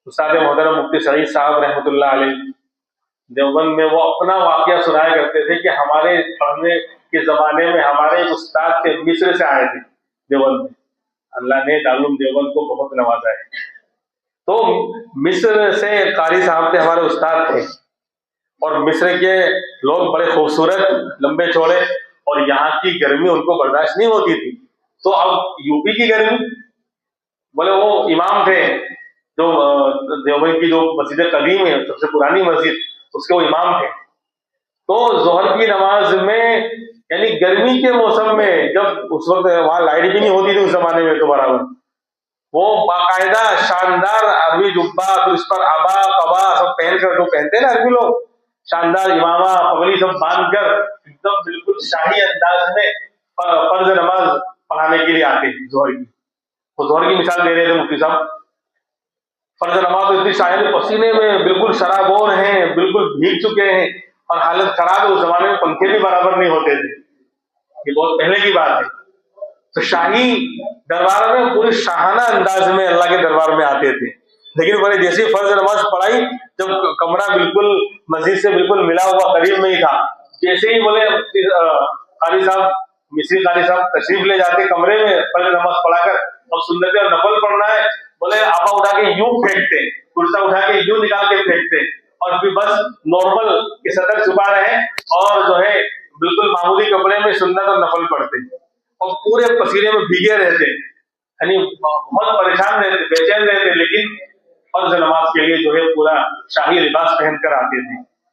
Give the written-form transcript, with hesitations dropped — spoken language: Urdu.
استاد محترم مفتی سعید صاحب رحمۃ اللہ علیہ دیوبند میں وہ اپنا واقعہ سنایا کرتے تھے کہ ہمارے پڑھنے کے زمانے میں ہمارے ایک استاد تھے، مصر سے آئے تھے دیوبند میں، اللہ نے دارالعلوم دیوبند کو بہت نوازا ہے، تو مصر سے قاری صاحب تھے، ہمارے استاد تھے، اور مصر کے لوگ بڑے خوبصورت، لمبے چوڑے، اور یہاں کی گرمی ان کو برداشت نہیں ہوتی تھی، تو اب یو پی کی گرمی، بولے وہ امام تھے جو دیوبند کی جو مسجد قدیم ہے، سب سے پرانی مسجد، اس کے وہ امام تھے، تو ظہر کی نماز میں یعنی گرمی کے موسم میں، جب اس وقت وہاں لائٹ بھی نہیں ہوتی تھی اس زمانے میں، تو برابر وہ باقاعدہ شاندار عربی جبہ، پھر اس پر عبا قبا سب پہن کر، جو پہنتے ہیں نا عربی لوگ، شاندار امامہ پگڑی سب باندھ کر ایک دم بالکل شاہی انداز میں فرض نماز پڑھانے کے لیے آتے ہیں ظہر کی. تو ظہر کی مثال دے رہے تھے مفتی صاحب، فرض نماز اتنی شاہی پسینے میں بالکل سرابور ہیں، بالکل بھیگ چکے ہیں، اور حالت خراب ہے، اس زمانے میں پنکھے بھی برابر نہیں ہوتے تھے، یہ بہت پہلے کی بات ہے. تو شاہی دربار میں پوری شاہانہ انداز میں اللہ کے دربار میں آتے تھے، لیکن بولے جیسی فرض نماز پڑھائی، جب کمرہ بالکل مسجد سے بالکل ملا ہوا قریب میں ہی تھا، جیسے ہی بولے قاری صاحب، مصری قاری صاحب تشریف لے جاتے کمرے میں فرض نماز پڑھا کر، اور سنت اور نفل پڑھنا ہے، بولے آپا اٹھا کے یوں پھینکتے، کرتا اٹھا کے یوں نکال کے پھینکتے، اور پھر بس نارمل کے سطر چھپا رہے، اور جو ہے بالکل معمولی کپڑے میں سنت اور نفل پڑھتے، اور پورے پسینے میں بھیگے رہتے، یعنی بہت پریشان رہتے، بے چین رہتے، لیکن فرض نماز کے لیے جو ہے پورا شاہی لباس پہن کر آتے تھے.